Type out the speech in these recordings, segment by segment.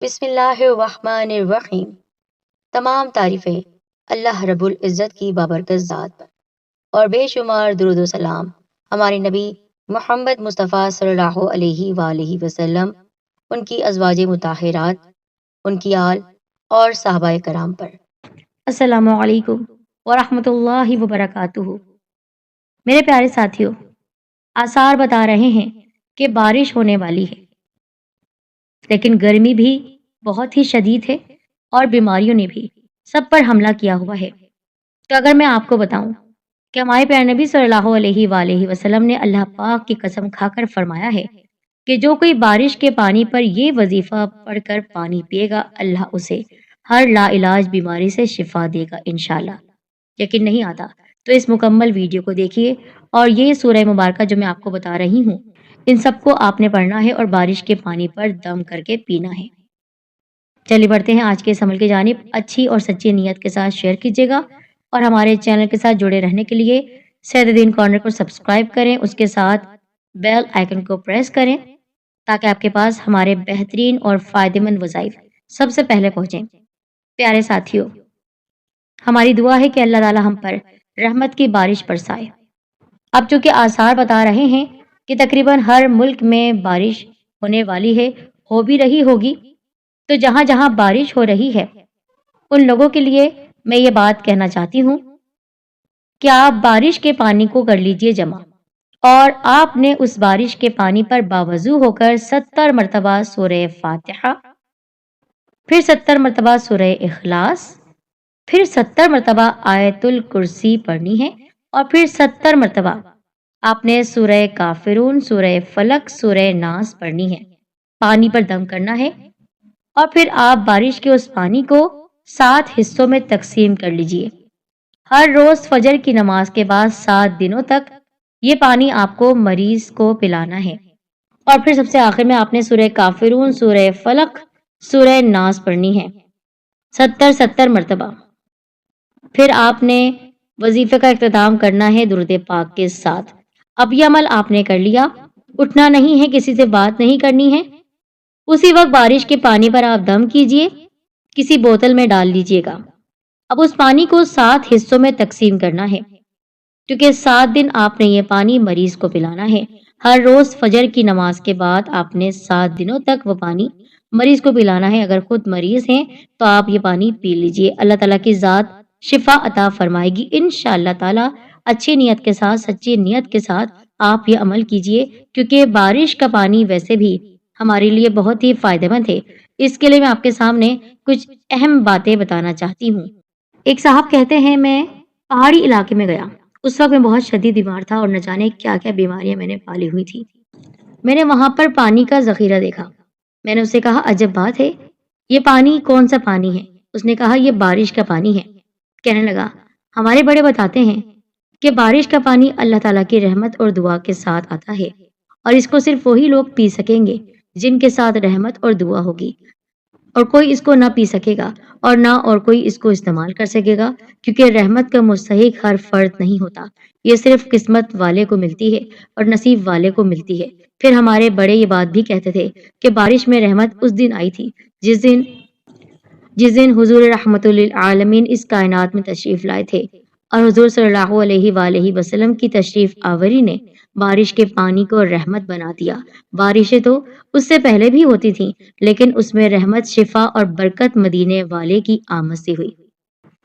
بسم اللہ الرحمن الرحیم۔ تمام تعریفیں اللہ رب العزت کی بابرکت ذات پر، اور بے شمار درود و سلام ہمارے نبی محمد مصطفیٰ صلی اللہ علیہ وآلہ وسلم، ان کی ازواج مطہرات، ان کی آل اور صحابہ کرام پر۔ السلام علیکم ورحمۃ اللہ وبرکاتہ۔ میرے پیارے ساتھیوں، آثار بتا رہے ہیں کہ بارش ہونے والی ہے، لیکن گرمی بھی بہت ہی شدید ہے اور بیماریوں نے بھی سب پر حملہ کیا ہوا ہے۔ تو اگر میں آپ کو بتاؤں کہ ہمارے پیارے نبی صلی اللہ علیہ وآلہ وسلم نے اللہ پاک کی قسم کھا کر فرمایا ہے کہ جو کوئی بارش کے پانی پر یہ وظیفہ پڑھ کر پانی پیے گا، اللہ اسے ہر لا علاج بیماری سے شفا دے گا انشاءاللہ۔ یقین نہیں آتا تو اس مکمل ویڈیو کو دیکھیے، اور یہ سورہ مبارکہ جو میں آپ کو بتا رہی ہوں، ان سب کو آپ نے پڑھنا ہے اور بارش کے پانی پر دم کر کے پینا ہے۔ چلیے بڑھتے ہیں آج کے اس عمل کی جانب۔ اچھی اور سچی نیت کے ساتھ شیئر کیجیے گا، اور ہمارے چینل کے ساتھ جڑے رہنے کے لیے سید دین کارنر کو سبسکرائب کریں، اس کے ساتھ بیل آئیکن کو پریس کریں تاکہ آپ کے پاس ہمارے بہترین اور فائدہ مند وظائف سب سے پہلے پہنچیں۔ پیارے ساتھیوں، ہماری دعا ہے کہ اللہ تعالی ہم پر رحمت کی بارش برسائے۔ اب چونکہ آثار بتا رہے ہیں کہ تقریباً ہر ملک میں بارش ہونے والی ہے، ہو بھی رہی ہوگی، تو جہاں جہاں بارش ہو رہی ہے ان لوگوں کے لیے میں یہ بات کہنا چاہتی ہوں کہ آپ بارش کے پانی کو کر لیجئے جمع، اور آپ نے اس بارش کے پانی پر باوضو ہو کر 70 مرتبہ سورہ فاتحہ، پھر 70 مرتبہ سورہ اخلاص، پھر 70 مرتبہ آیت الکرسی پڑھنی ہے، اور پھر 70 مرتبہ آپ نے سورہ کافرون، سورہ فلق، سورہ ناس پڑھنی ہے۔ پانی پر دم کرنا ہے، اور پھر آپ بارش کے اس پانی کو 7 حصوں میں تقسیم کر لیجئے۔ ہر روز فجر کی نماز کے بعد 7 دنوں تک یہ پانی آپ کو مریض کو پلانا ہے، اور پھر سب سے آخر میں آپ نے سورہ کافرون، سورہ فلق، سورہ ناس پڑھنی ہے 70 مرتبہ۔ پھر آپ نے وظیفے کا اختتام کرنا ہے درود پاک کے ساتھ۔ اب یہ عمل آپ نے کر لیا، اٹھنا نہیں ہے، کسی سے بات نہیں کرنی ہے، اسی وقت بارش کے پانی پر آپ دم کیجئے، کسی بوتل میں ڈال لیجئے گا۔ اب اس پانی کو 7 حصوں میں تقسیم کرنا ہے، کیونکہ 7 دن آپ نے یہ پانی مریض کو پلانا ہے۔ ہر روز فجر کی نماز کے بعد آپ نے 7 دنوں تک وہ پانی مریض کو پلانا ہے۔ اگر خود مریض ہیں تو آپ یہ پانی پی لیجئے، اللہ تعالیٰ کی ذات شفا عطا فرمائے گی انشاءاللہ تعالیٰ۔ اچھی نیت کے ساتھ، سچی نیت کے ساتھ آپ یہ عمل کیجئے، کیونکہ بارش کا پانی ویسے بھی ہمارے لیے بہت ہی فائدہ مند ہے۔ اس کے لیے میں آپ کے سامنے کچھ اہم باتیں بتانا چاہتی ہوں۔ ایک صاحب کہتے ہیں، میں پہاڑی علاقے میں گیا، اس وقت میں بہت شدید بیمار تھا اور نہ جانے کیا کیا بیماریاں میں نے پالی ہوئی تھی۔ میں نے وہاں پر پانی کا ذخیرہ دیکھا۔ میں نے اسے کہا، عجب بات ہے، یہ پانی کون سا پانی ہے؟ اس نے کہا، یہ بارش کا پانی ہے۔ کہنے لگا، ہمارے بڑے بتاتے ہیں کہ بارش کا پانی اللہ تعالیٰ کی رحمت اور دعا کے ساتھ آتا ہے، اور اس کو صرف وہی لوگ پی سکیں گے جن کے ساتھ رحمت اور دعا ہوگی، اور کوئی اس کو نہ پی سکے گا اور نہ اور کوئی اس کو استعمال کر سکے گا، کیونکہ رحمت کا مستحق ہر فرد نہیں ہوتا، یہ صرف قسمت والے کو ملتی ہے اور نصیب والے کو ملتی ہے۔ پھر ہمارے بڑے یہ بات بھی کہتے تھے کہ بارش میں رحمت اس دن آئی تھی جس دن حضور رحمت للعالمین اس کائنات میں تشریف لائے تھے، اور حضور صلی اللہ علیہ وآلہ وسلم کی تشریف آوری نے بارش کے پانی کو رحمت بنا دیا۔ بارشیں تو اس سے پہلے بھی ہوتی تھیں، لیکن اس میں رحمت، شفا اور برکت مدینے والے کی آمد سے ہوئی۔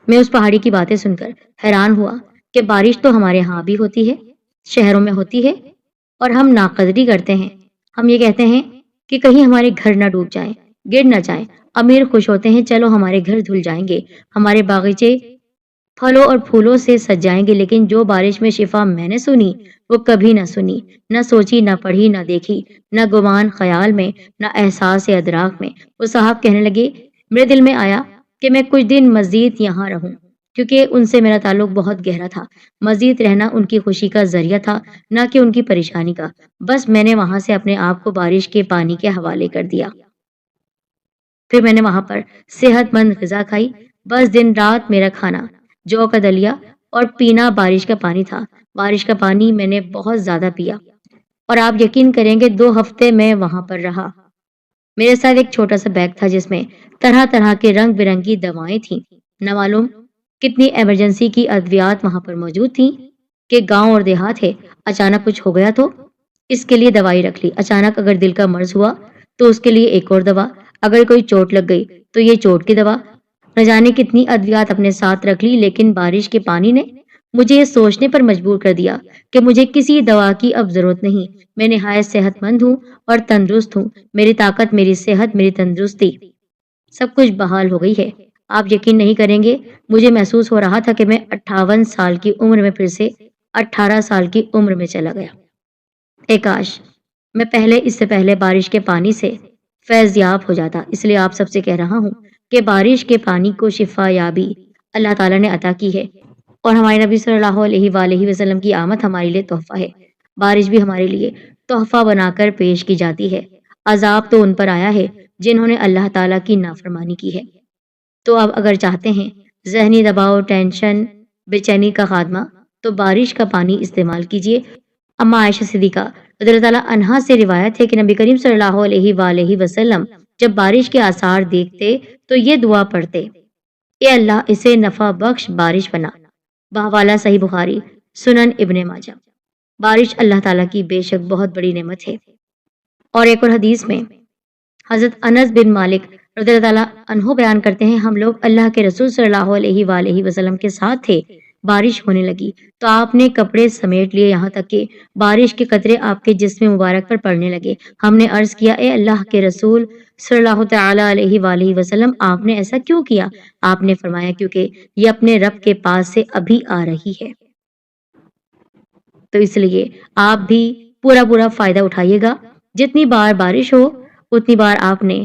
میں اس پہاڑی کی باتیں سن کر حیران ہوا کہ بارش تو ہمارے ہاں بھی ہوتی ہے، شہروں میں ہوتی ہے، اور ہم ناقدری کرتے ہیں۔ ہم یہ کہتے ہیں کہ کہیں ہمارے گھر نہ ڈوب جائیں، گر نہ جائیں۔ امیر خوش ہوتے ہیں، چلو ہمارے گھر دھل جائیں گے، ہمارے باغیچے پھلوں اور پھولوں سے سج جائیں گے، لیکن جو بارش میں شفا میں نے سنی وہ کبھی نہ سنی، نہ سوچی، نہ پڑھی، نہ دیکھی، نہ گمان خیال میں، نہ احساس ادراک میں۔ وہ صاحب کہنے لگے، میرے دل میں آیا کہ میں کچھ دن مزید یہاں رہوں، کیونکہ ان سے میرا تعلق بہت گہرا تھا۔ مزید رہنا ان کی خوشی کا ذریعہ تھا، نہ کہ ان کی پریشانی کا۔ بس میں نے وہاں سے اپنے آپ کو بارش کے پانی کے حوالے کر دیا۔ پھر میں نے وہاں پر صحت مند غذا کھائی۔ بس دن رات میرا کھانا جو کا دلیا اور پینا بارش کا پانی تھا۔ بارش کا پانی میں نے بہت زیادہ پیا، اور آپ یقین کریں گے 2 ہفتے میں وہاں پر رہا۔ میرے ساتھ ایک چھوٹا سا بیگ تھا جس میں طرح طرح کے رنگ برنگی دوائیں تھیں. نہ معلوم کتنی ایمرجنسی کی ادویات وہاں پر موجود تھیں کہ گاؤں اور دیہات ہے. اچانک کچھ ہو گیا تو اس کے لیے دوائی رکھ لی. اچانک اگر دل کا مرض ہوا تو اس کے لیے ایک اور دوا. اگر کوئی چوٹ لگ گئی تو یہ چوٹ کی دوا. نہ جانے کتنی ادویات اپنے ساتھ رکھ لی. لیکن بارش کے پانی نے مجھے یہ سوچنے پر مجبور کر دیا کہ مجھے کسی دوا کی اب ضرورت نہیں. میں نہایت صحت مند ہوں اور تندرست ہوں. میری طاقت، میری صحت، میری تندرستی سب کچھ بحال ہو گئی ہے. آپ یقین نہیں کریں گے، مجھے محسوس ہو رہا تھا کہ میں 58 سال کی عمر میں پھر سے 18 سال کی عمر میں چلا گیا. اے کاش میں اس سے پہلے بارش کے پانی سے فیض یاب ہو جاتا. اس لیے آپ سب سے کہہ رہا ہوں کہ بارش کے پانی کو شفا یابی اللہ تعالیٰ نے عطا کی ہے، اور ہمارے نبی صلی اللہ علیہ وآلہ وسلم کی آمد ہمارے لیے تحفہ ہے. بارش بھی ہمارے لیے تحفہ بنا کر پیش کی جاتی ہے. عذاب تو ان پر آیا ہے جنہوں نے اللہ تعالیٰ کی نافرمانی کی ہے. تو اب اگر چاہتے ہیں ذہنی دباؤ، ٹینشن، بے چینی کا خاتمہ، تو بارش کا پانی استعمال کیجیے. اما عائشہ صدیقہ رضی اللہ تعالیٰ عنہا سے روایت ہے کہ نبی کریم صلی اللہ علیہ وآلہ وسلم جب بارش کے آثار دیکھتے تو یہ دعا پڑھتے: اے اللہ اسے نفع بخش بارش بنا. بحوالہ صحیح بخاری، سنن ابن ماجہ. بارش اللہ تعالیٰ کی بے شک بہت بڑی نعمت ہے. اور ایک اور حدیث میں حضرت انس بن مالک رضی اللہ تعالیٰ عنہ بیان کرتے ہیں، ہم لوگ اللہ کے رسول صلی اللہ علیہ وآلہ وسلم کے ساتھ تھے. بارش ہونے لگی تو آپ نے کپڑے سمیٹ لیے یہاں تک کہ بارش کے قطرے آپ کے جسم مبارک پر پڑنے لگے. ہم نے عرض کیا: اے اللہ کے رسول صلی اللہ تعالیٰ علیہ وآلہ وسلم، آپ نے ایسا کیوں کیا؟ آپ نے فرمایا: کیونکہ یہ اپنے رب کے پاس سے ابھی آ رہی ہے. تو اس لیے آپ بھی پورا فائدہ اٹھائیے گا. جتنی بار بارش ہو اتنی بار آپ نے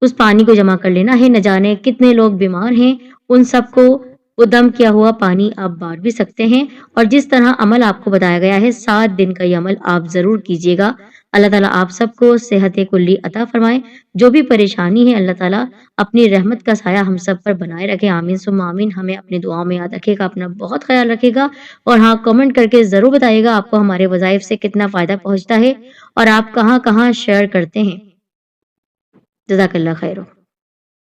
اس پانی کو جمع کر لینا ہے. نہ جانے کتنے لوگ بیمار ہیں، ان سب کو وہ دم کیا ہوا پانی آپ بانٹ بھی سکتے ہیں. اور جس طرح عمل آپ کو بتایا گیا ہے 7 دن کا یہ عمل آپ ضرور کیجیے گا. اللہ تعالیٰ آپ سب کو صحت کلی عطا فرمائے. جو بھی پریشانی ہے اللہ تعالیٰ اپنی رحمت کا سایہ ہم سب پر بنائے رکھے. آمین ثم آمین. ہمیں اپنی دعاؤں میں یاد رکھے گا، اپنا بہت خیال رکھے گا. اور ہاں، کمنٹ کر کے ضرور بتائیے گا آپ کو ہمارے وظائف سے کتنا فائدہ پہنچتا ہے اور آپ کہاں کہاں شیئر کرتے ہیں. جزاک اللہ خیر.